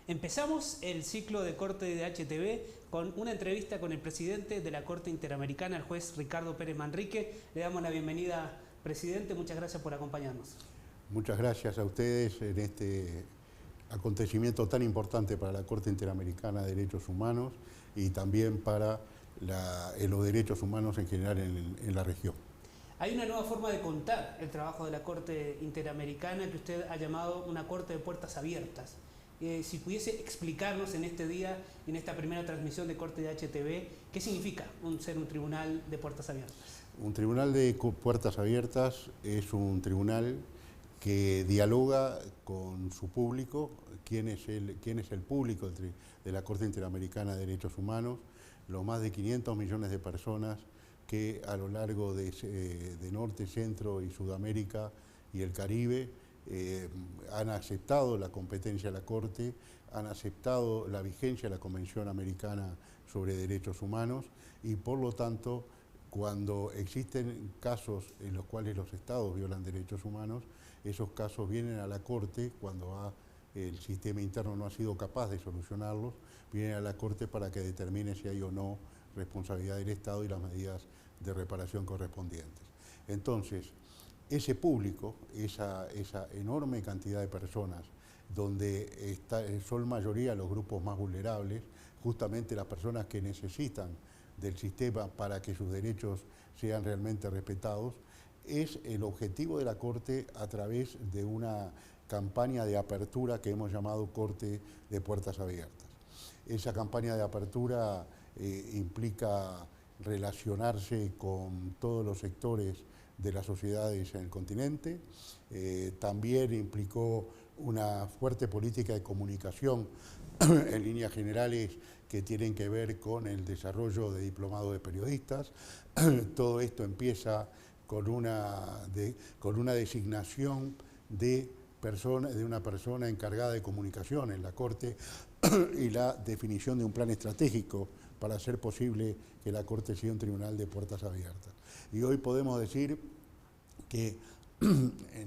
Empezamos el ciclo de corte de HTV con una entrevista con el presidente de la Corte Interamericana, el juez Ricardo Pérez Manrique. Le damos la bienvenida, presidente. Muchas gracias por acompañarnos. Muchas gracias a ustedes en este acontecimiento tan importante para la Corte Interamericana de Derechos Humanos y también para los derechos humanos en general en la región. Hay una nueva forma de contar el trabajo de la Corte Interamericana que usted ha llamado una Corte de puertas abiertas. Si pudiese explicarnos en este día, en esta primera transmisión de corte de HTV, ¿qué significa ser un tribunal de puertas abiertas? Un tribunal de puertas abiertas es un tribunal que dialoga con su público. ¿Quién es el público de la Corte Interamericana de Derechos Humanos? Los más de 500 millones de personas que a lo largo de Norte, Centro y Sudamérica y el Caribe han aceptado la competencia de la Corte, han aceptado la vigencia de la Convención Americana sobre Derechos Humanos y por lo tanto cuando existen casos en los cuales los estados violan derechos humanos, esos casos vienen a la Corte cuando el sistema interno no ha sido capaz de solucionarlos, vienen a la Corte para que determine si hay o no responsabilidad del Estado y las medidas de reparación correspondientes. Entonces, ese público, esa enorme cantidad de personas, donde son mayoría los grupos más vulnerables, justamente las personas que necesitan del sistema para que sus derechos sean realmente respetados, es el objetivo de la Corte a través de una campaña de apertura que hemos llamado Corte de Puertas Abiertas. Esa campaña de apertura implica relacionarse con todos los sectores de las sociedades en el continente, también implicó una fuerte política de comunicación en líneas generales que tienen que ver con el desarrollo de diplomados de periodistas. Todo esto empieza con una designación de una persona encargada de comunicación en la Corte y la definición de un plan estratégico para hacer posible que la Corte sea un tribunal de puertas abiertas. Y hoy podemos decir que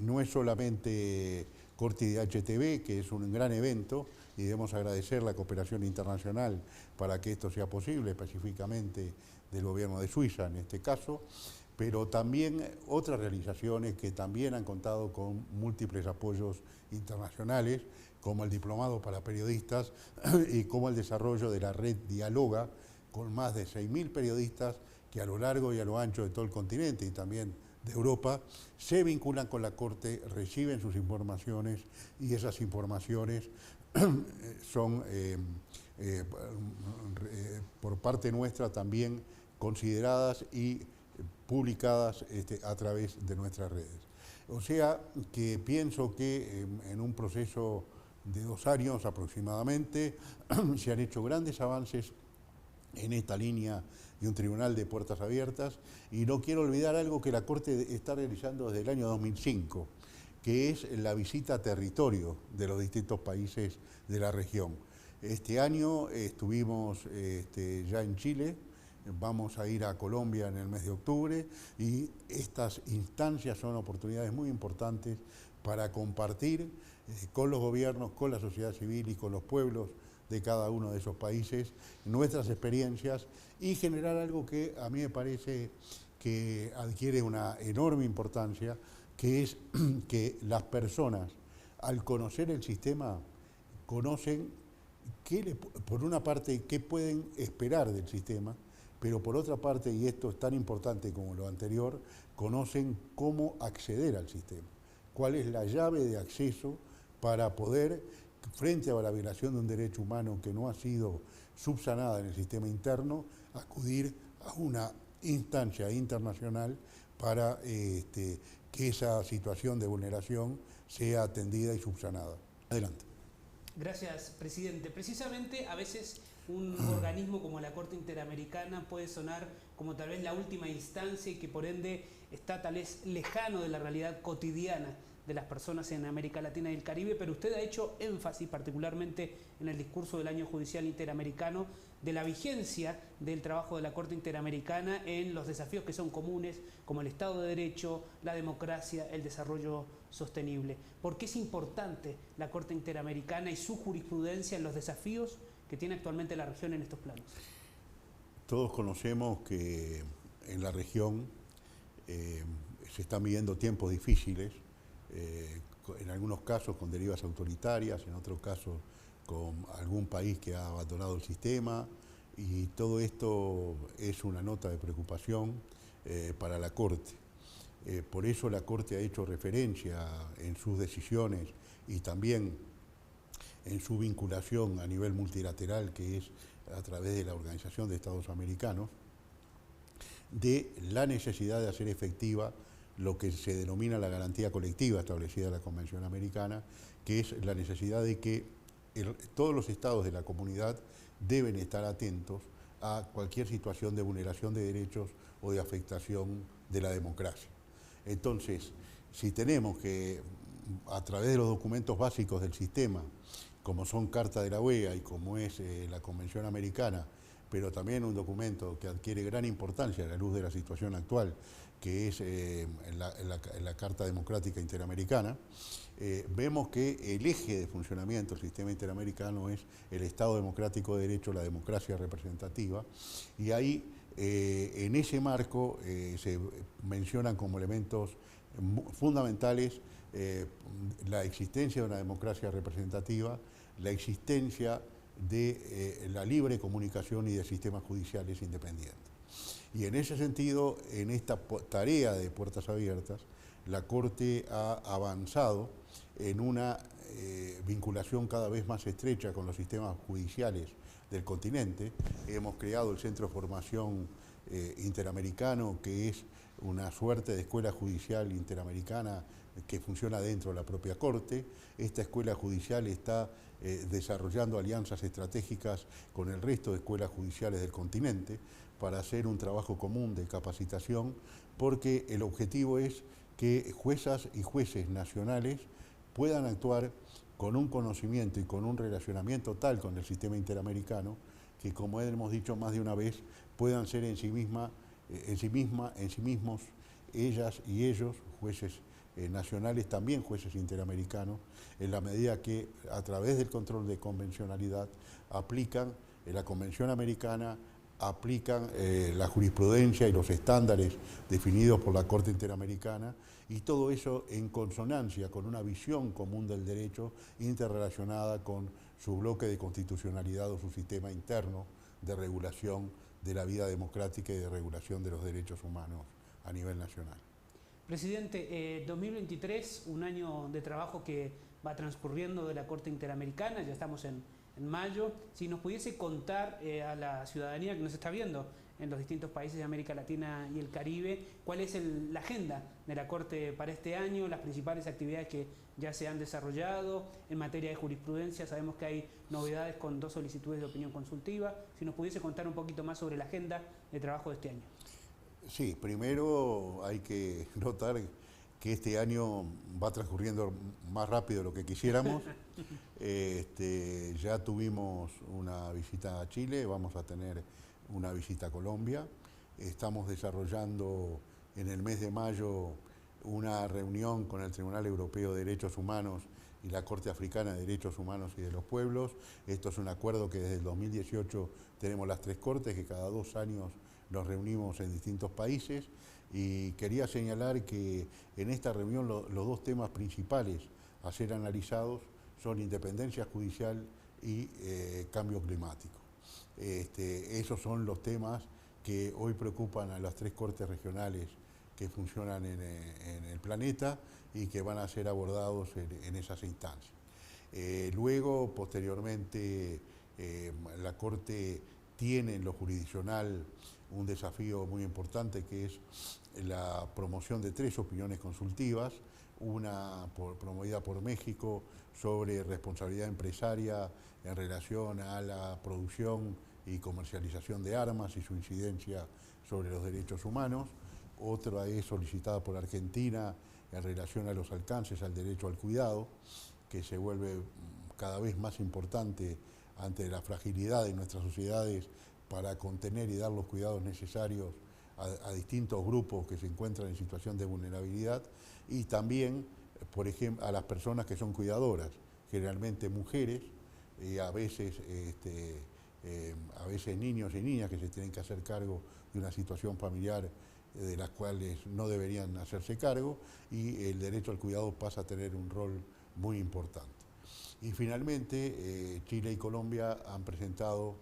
no es solamente Corte de HTV, que es un gran evento, y debemos agradecer la cooperación internacional para que esto sea posible, específicamente del gobierno de Suiza en este caso, pero también otras realizaciones que también han contado con múltiples apoyos internacionales, como el Diplomado para Periodistas y como el desarrollo de la red Dialoga, con más de 6.000 periodistas que a lo largo y a lo ancho de todo el continente y también de Europa se vinculan con la Corte, reciben sus informaciones y esas informaciones son por parte nuestra también consideradas y publicadas a través de nuestras redes. O sea que pienso que en un proceso de 2 años aproximadamente se han hecho grandes avances en esta línea de un tribunal de puertas abiertas y no quiero olvidar algo que la Corte está realizando desde el año 2005, que es la visita a territorio de los distintos países de la región. Este año estuvimos ya en Chile, vamos a ir a Colombia en el mes de octubre y estas instancias son oportunidades muy importantes para compartir con los gobiernos, con la sociedad civil y con los pueblos de cada uno de esos países nuestras experiencias y generar algo que a mí me parece que adquiere una enorme importancia, que es que las personas al conocer el sistema conocen por una parte qué pueden esperar del sistema, pero por otra parte, y esto es tan importante como lo anterior, conocen cómo acceder al sistema, cuál es la llave de acceso para poder, frente a la violación de un derecho humano que no ha sido subsanada en el sistema interno, acudir a una instancia internacional para que esa situación de vulneración sea atendida y subsanada. Adelante. Gracias, presidente. Precisamente, a veces un organismo como la Corte Interamericana puede sonar como tal vez la última instancia y que por ende está tal vez lejano de la realidad cotidiana de las personas en América Latina y el Caribe, pero usted ha hecho énfasis, particularmente en el discurso del Año Judicial Interamericano, de la vigencia del trabajo de la Corte Interamericana en los desafíos que son comunes, como el Estado de Derecho, la democracia, el desarrollo sostenible. ¿Por qué es importante la Corte Interamericana y su jurisprudencia en los desafíos que tiene actualmente la región en estos planos? Todos conocemos que en la región se están viviendo tiempos difíciles, en algunos casos con derivas autoritarias, en otros casos con algún país que ha abandonado el sistema, y todo esto es una nota de preocupación para la Corte. Por eso la Corte ha hecho referencia en sus decisiones y también en su vinculación a nivel multilateral, que es a través de la Organización de Estados Americanos, de la necesidad de hacer efectiva lo que se denomina la garantía colectiva establecida en la Convención Americana, que es la necesidad de que todos los estados de la comunidad deben estar atentos a cualquier situación de vulneración de derechos o de afectación de la democracia. Entonces, si tenemos que, a través de los documentos básicos del sistema, como son Carta de la OEA y como es la Convención Americana, pero también un documento que adquiere gran importancia a la luz de la situación actual, que es la Carta Democrática Interamericana, vemos que el eje de funcionamiento del sistema interamericano es el Estado Democrático de Derecho, la democracia representativa, y ahí, en ese marco, se mencionan como elementos fundamentales la existencia de una democracia representativa, la existencia de la libre comunicación y de sistemas judiciales independientes. Y en ese sentido, en esta tarea de puertas abiertas, la Corte ha avanzado en una vinculación cada vez más estrecha con los sistemas judiciales del continente. Hemos creado el Centro de Formación Interamericano, que es una suerte de escuela judicial interamericana que funciona dentro de la propia Corte. Esta escuela judicial está desarrollando alianzas estratégicas con el resto de escuelas judiciales del continente para hacer un trabajo común de capacitación, porque el objetivo es que juezas y jueces nacionales puedan actuar con un conocimiento y con un relacionamiento tal con el sistema interamericano que, como hemos dicho más de una vez, puedan ser en sí mismos, ellas y ellos, jueces nacionales, también jueces interamericanos, en la medida que a través del control de convencionalidad aplican la Convención Americana, aplican la jurisprudencia y los estándares definidos por la Corte Interamericana, y todo eso en consonancia con una visión común del derecho interrelacionada con su bloque de constitucionalidad o su sistema interno de regulación de la vida democrática y de regulación de los derechos humanos a nivel nacional. Presidente, 2023, un año de trabajo que va transcurriendo de la Corte Interamericana, ya estamos en mayo. Si nos pudiese contar a la ciudadanía que nos está viendo en los distintos países de América Latina y el Caribe, cuál es la agenda de la Corte para este año, las principales actividades que ya se han desarrollado en materia de jurisprudencia. Sabemos que hay novedades con 2 solicitudes de opinión consultiva. Si nos pudiese contar un poquito más sobre la agenda de trabajo de este año. Sí, primero hay que notar que este año va transcurriendo más rápido de lo que quisiéramos. Ya tuvimos una visita a Chile, vamos a tener una visita a Colombia. Estamos desarrollando en el mes de mayo una reunión con el Tribunal Europeo de Derechos Humanos y la Corte Africana de Derechos Humanos y de los Pueblos. Esto es un acuerdo que desde el 2018 tenemos las 3 cortes, que cada 2 años nos reunimos en distintos países, y quería señalar que en esta reunión los 2 temas principales a ser analizados son independencia judicial y cambio climático. Esos son los temas que hoy preocupan a las 3 cortes regionales que funcionan en el planeta y que van a ser abordados en esas instancias. Luego, posteriormente, la Corte tiene en lo jurisdiccional un desafío muy importante, que es la promoción de 3 opiniones consultivas, una promovida por México sobre responsabilidad empresaria en relación a la producción y comercialización de armas y su incidencia sobre los derechos humanos, otra es solicitada por Argentina en relación a los alcances al derecho al cuidado, que se vuelve cada vez más importante ante la fragilidad de nuestras sociedades para contener y dar los cuidados necesarios a distintos grupos que se encuentran en situación de vulnerabilidad, y también por ejemplo, a las personas que son cuidadoras, generalmente mujeres, a veces niños y niñas que se tienen que hacer cargo de una situación familiar de las cuales no deberían hacerse cargo, y el derecho al cuidado pasa a tener un rol muy importante. Y finalmente, Chile y Colombia han presentado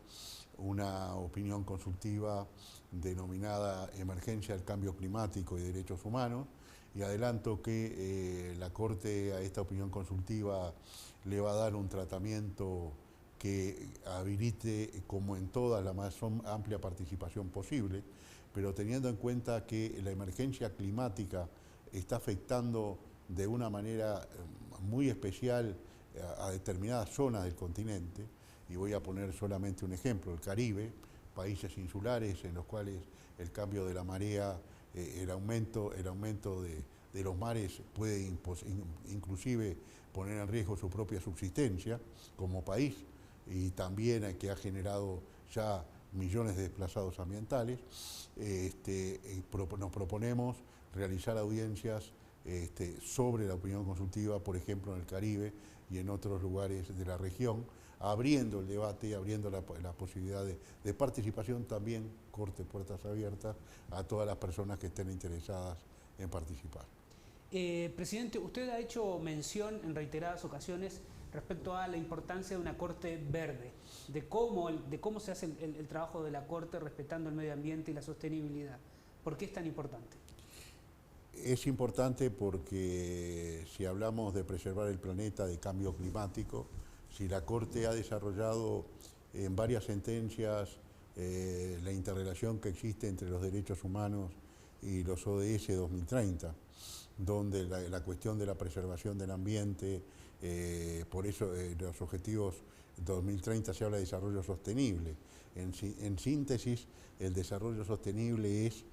una opinión consultiva denominada Emergencia del Cambio Climático y Derechos Humanos, y adelanto que la Corte a esta opinión consultiva le va a dar un tratamiento que habilite, como en todas, la más amplia participación posible, pero teniendo en cuenta que la emergencia climática está afectando de una manera muy especial a determinadas zonas del continente, y voy a poner solamente un ejemplo: el Caribe, países insulares en los cuales el cambio de la marea, el aumento de los mares puede inclusive poner en riesgo su propia subsistencia como país, y también que ha generado ya millones de desplazados ambientales. Nos proponemos realizar audiencias sobre la opinión consultiva, por ejemplo en el Caribe y en otros lugares de la región, abriendo el debate, abriendo la posibilidad de participación también, Corte Puertas Abiertas, a todas las personas que estén interesadas en participar. Presidente, usted ha hecho mención en reiteradas ocasiones respecto a la importancia de una Corte verde, de cómo se hace el trabajo de la Corte respetando el medio ambiente y la sostenibilidad. ¿Por qué es tan importante? Es importante porque si hablamos de preservar el planeta de cambio climático, si la Corte ha desarrollado en varias sentencias la interrelación que existe entre los derechos humanos y los ODS 2030, donde la cuestión de la preservación del ambiente, por eso los objetivos 2030 se habla de desarrollo sostenible. En síntesis, el desarrollo sostenible es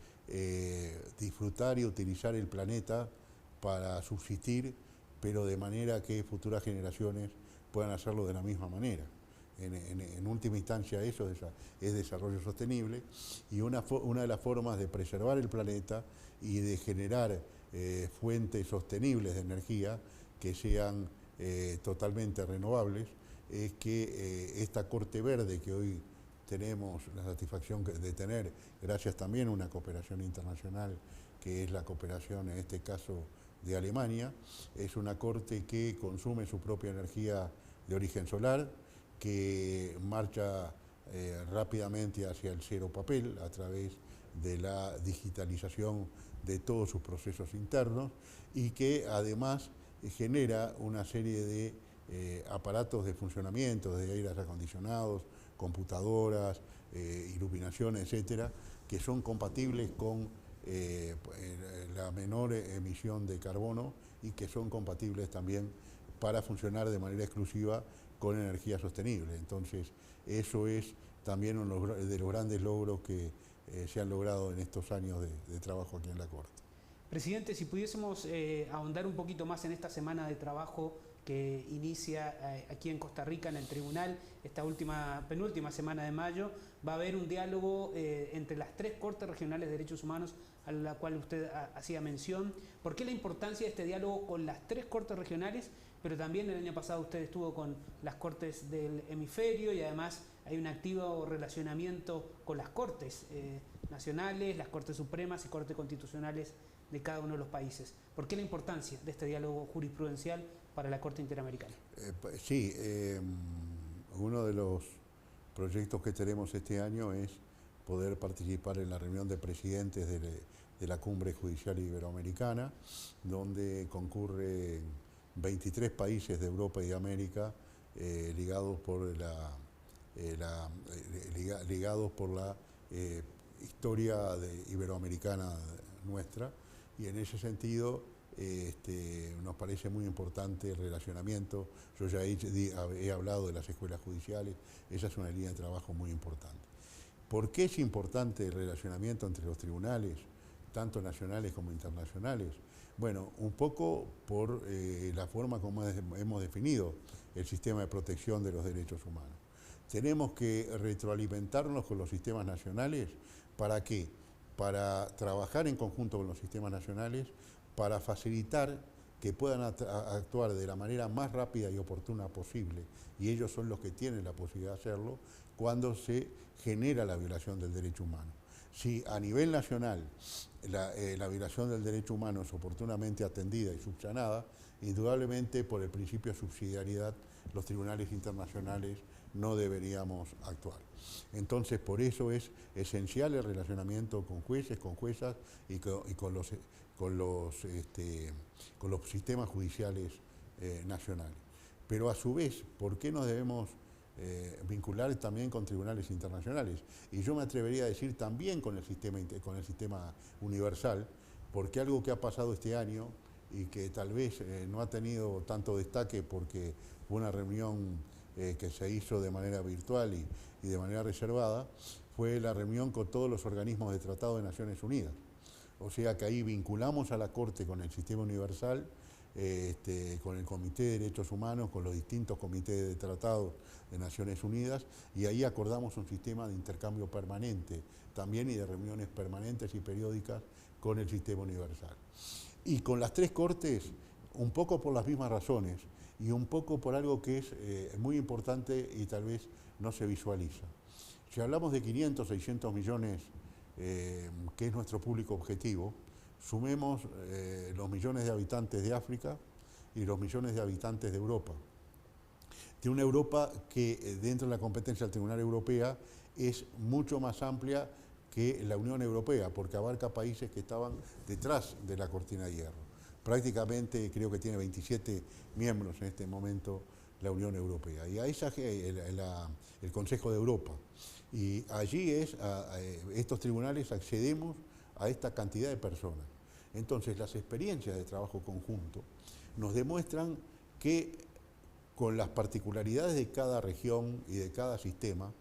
disfrutar y utilizar el planeta para subsistir, pero de manera que futuras generaciones puedan hacerlo de la misma manera. En última instancia eso es desarrollo sostenible, y una de las formas de preservar el planeta y de generar fuentes sostenibles de energía que sean totalmente renovables es que esta Corte Verde que hoy tenemos la satisfacción de tener, gracias también a una cooperación internacional que es la cooperación en este caso de Alemania, es una corte que consume su propia energía de origen solar, que marcha rápidamente hacia el cero papel a través de la digitalización de todos sus procesos internos, y que además genera una serie de aparatos de funcionamiento, de aires acondicionados, computadoras, iluminación, etcétera, que son compatibles con la menor emisión de carbono, y que son compatibles también para funcionar de manera exclusiva con energía sostenible. Entonces, eso es también uno de los grandes logros que se han logrado en estos años de trabajo aquí en la Corte. Presidente, si pudiésemos ahondar un poquito más en esta semana de trabajo que inicia aquí en Costa Rica en el tribunal, esta penúltima semana de mayo, va a haber un diálogo entre las 3 Cortes Regionales de Derechos Humanos a la cual usted hacía mención. ¿Por qué la importancia de este diálogo con las 3 Cortes Regionales? Pero también el año pasado usted estuvo con las Cortes del Hemisferio, y además hay un activo relacionamiento con las Cortes nacionales, las Cortes Supremas y Cortes Constitucionales de cada uno de los países. ¿Por qué la importancia de este diálogo jurisprudencial para la Corte Interamericana? Sí, uno de los proyectos que tenemos este año es poder participar en la reunión de presidentes de la Cumbre Judicial Iberoamericana, donde concurren 23 países de Europa y de América ligados por la historia iberoamericana nuestra, y en ese sentido nos parece muy importante el relacionamiento. Yo ya he hablado de las escuelas judiciales, esa es una línea de trabajo muy importante. ¿Por qué es importante el relacionamiento entre los tribunales, tanto nacionales como internacionales? Bueno, un poco por la forma como hemos definido el sistema de protección de los derechos humanos. Tenemos que retroalimentarnos con los sistemas nacionales. ¿Para qué? Para trabajar en conjunto con los sistemas nacionales, para facilitar que puedan actuar de la manera más rápida y oportuna posible, y ellos son los que tienen la posibilidad de hacerlo, cuando se genera la violación del derecho humano. Si a nivel nacional la violación del derecho humano es oportunamente atendida y subsanada, indudablemente por el principio de subsidiariedad los tribunales internacionales no deberíamos actuar. Entonces, por eso es esencial el relacionamiento con jueces, con juezas y con los sistemas judiciales nacionales. Pero a su vez, ¿por qué nos debemos vincular también con tribunales internacionales? Y yo me atrevería a decir también con el sistema universal, porque algo que ha pasado este año y que tal vez no ha tenido tanto destaque porque fue una reunión que se hizo de manera virtual y de manera reservada, fue la reunión con todos los organismos de Tratado de Naciones Unidas. O sea que ahí vinculamos a la Corte con el sistema universal, con el Comité de Derechos Humanos, con los distintos comités de tratados de Naciones Unidas, y ahí acordamos un sistema de intercambio permanente también y de reuniones permanentes y periódicas con el sistema universal. Y con las tres cortes, un poco por las mismas razones y un poco por algo que es muy importante y tal vez no se visualiza. Si hablamos de 500, 600 millones, que es nuestro público objetivo, sumemos los millones de habitantes de África y los millones de habitantes de Europa. De una Europa que dentro de la competencia del Tribunal Europea es mucho más amplia que la Unión Europea, porque abarca países que estaban detrás de la cortina de hierro. Prácticamente creo que tiene 27 miembros en este momento la Unión Europea, y a esa el Consejo de Europa. Y allí estos tribunales accedemos a esta cantidad de personas. Entonces, las experiencias de trabajo conjunto nos demuestran que con las particularidades de cada región y de cada sistema,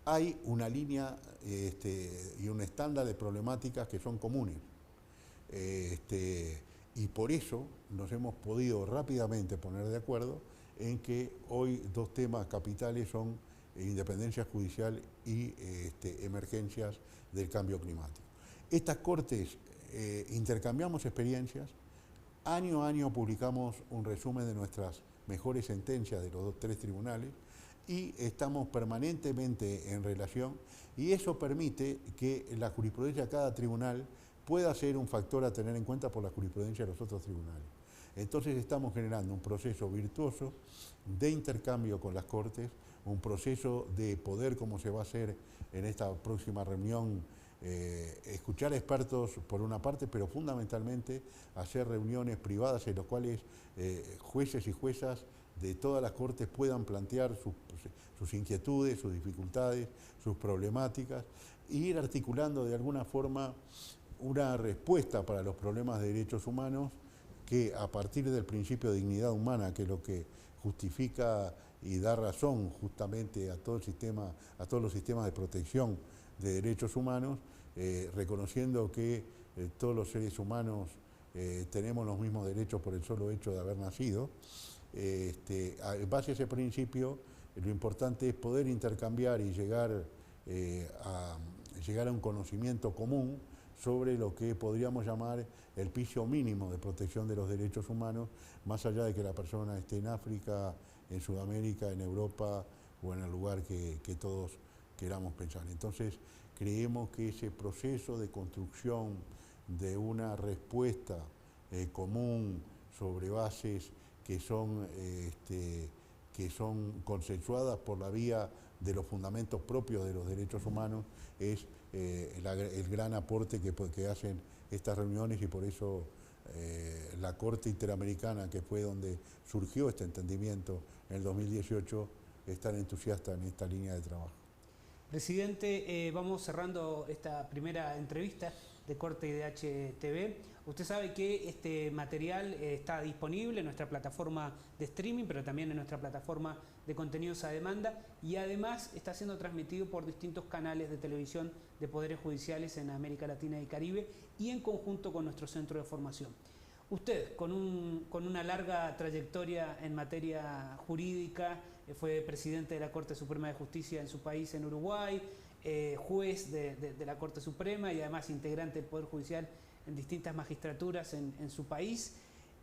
hay una línea y un estándar de problemáticas que son comunes. Y por eso nos hemos podido rápidamente poner de acuerdo en que hoy dos temas capitales son independencia judicial y emergencias del cambio climático. Estas cortes intercambiamos experiencias, año a año publicamos un resumen de nuestras mejores sentencias de los tres tribunales y estamos permanentemente en relación, y eso permite que la jurisprudencia de cada tribunal pueda ser un factor a tener en cuenta por la jurisprudencia de los otros tribunales. Entonces estamos generando un proceso virtuoso de intercambio con las Cortes, un proceso de poder, como se va a hacer en esta próxima reunión, escuchar expertos por una parte, pero fundamentalmente hacer reuniones privadas en las cuales jueces y juezas de todas las Cortes puedan plantear sus inquietudes, sus dificultades, sus problemáticas, e ir articulando de alguna forma una respuesta para los problemas de derechos humanos que, a partir del principio de dignidad humana, que es lo que justifica y da razón justamente a todo el sistema, a todos los sistemas de protección de derechos humanos, reconociendo que todos los seres humanos tenemos los mismos derechos por el solo hecho de haber nacido. En base a ese principio, lo importante es poder intercambiar y llegar a un conocimiento común sobre lo que podríamos llamar el piso mínimo de protección de los derechos humanos, más allá de que la persona esté en África, en Sudamérica, en Europa o en el lugar que todos queramos pensar. Entonces, creemos que ese proceso de construcción de una respuesta común sobre bases que son consensuadas por la vía de los fundamentos propios de los derechos humanos es el gran aporte que hacen estas reuniones, y por eso la Corte Interamericana, que fue donde surgió este entendimiento en el 2018, es tan entusiasta en esta línea de trabajo. Presidente, vamos cerrando esta primera entrevista de Corte IDH TV. Usted sabe que este material está disponible en nuestra plataforma de streaming, pero también en nuestra plataforma de contenidos a demanda, y además está siendo transmitido por distintos canales de televisión de poderes judiciales en América Latina y Caribe, y en conjunto con nuestro centro de formación. Usted, con una larga trayectoria en materia jurídica, fue presidente de la Corte Suprema de Justicia en su país, en Uruguay, juez de la Corte Suprema y además integrante del Poder Judicial en distintas magistraturas en su país.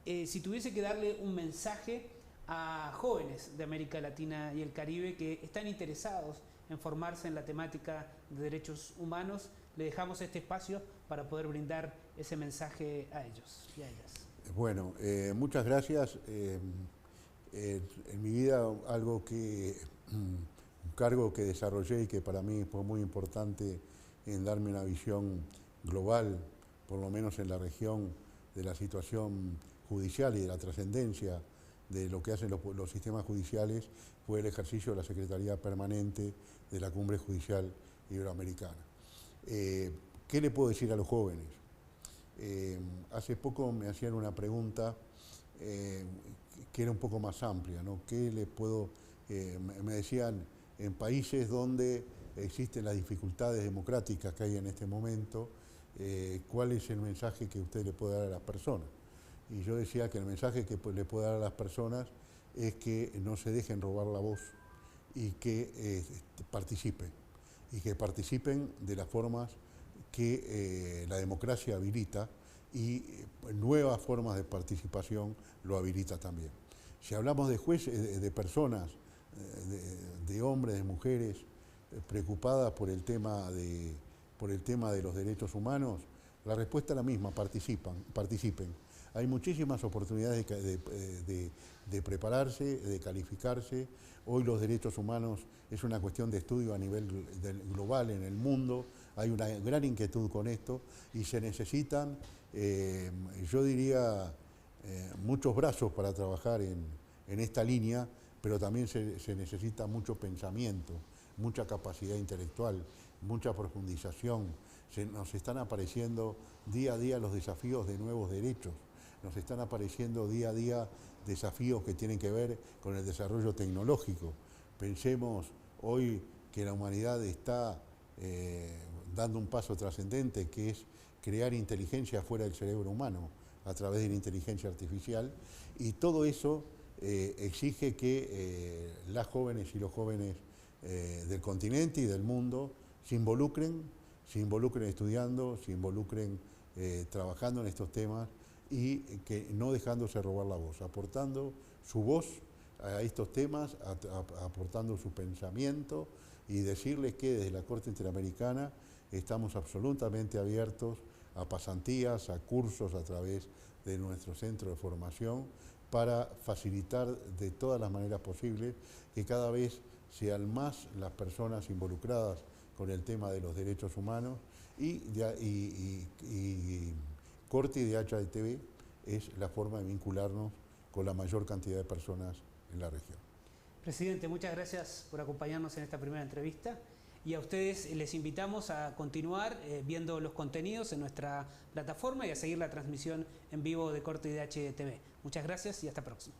si tuviese que darle un mensaje a jóvenes de América Latina y el Caribe que están interesados en formarse en la temática de derechos humanos, le dejamos este espacio para poder brindar ese mensaje a ellos y a ellas. Bueno, muchas gracias. En mi vida un cargo que desarrollé y que para mí fue muy importante en darme una visión global, por lo menos en la región, de la situación judicial y de la trascendencia de lo que hacen los sistemas judiciales, fue el ejercicio de la Secretaría Permanente de la Cumbre Judicial Iberoamericana. ¿Qué le puedo decir a los jóvenes? Hace poco me hacían una pregunta que era un poco más amplia, ¿no? ¿Qué le puedo...? Me decían, en países donde existen las dificultades democráticas que hay en este momento, ¿cuál es el mensaje que usted le puede dar a las personas? Y yo decía que el mensaje que le puedo dar a las personas es que no se dejen robar la voz y que participen, y que participen de las formas que la democracia habilita, y nuevas formas de participación lo habilita también. Si hablamos de jueces, de personas, de hombres, de mujeres preocupadas por el tema de los derechos humanos, la respuesta es la misma: participen. Hay muchísimas oportunidades de prepararse, de calificarse. Hoy los derechos humanos es una cuestión de estudio a nivel global en el mundo. Hay una gran inquietud con esto y se necesitan, yo diría, muchos brazos para trabajar en esta línea, pero también se necesita mucho pensamiento, mucha capacidad intelectual, mucha profundización. Nos están apareciendo día a día los desafíos de nuevos derechos. Nos están apareciendo día a día desafíos que tienen que ver con el desarrollo tecnológico. Pensemos hoy que la humanidad está dando un paso trascendente, que es crear inteligencia fuera del cerebro humano a través de la inteligencia artificial, y todo eso exige que las jóvenes y los jóvenes del continente y del mundo se involucren estudiando, se involucren trabajando en estos temas, y que no dejándose robar la voz, aportando su voz a estos temas, aportando su pensamiento, y decirles que desde la Corte Interamericana estamos absolutamente abiertos a pasantías, a cursos a través de nuestro centro de formación, para facilitar de todas las maneras posibles que cada vez sean más las personas involucradas con el tema de los derechos humanos, y Corte y DHITV es la forma de vincularnos con la mayor cantidad de personas en la región. Presidente, muchas gracias por acompañarnos en esta primera entrevista, y a ustedes les invitamos a continuar viendo los contenidos en nuestra plataforma y a seguir la transmisión en vivo de Corte y DHITV. Muchas gracias y hasta próximo.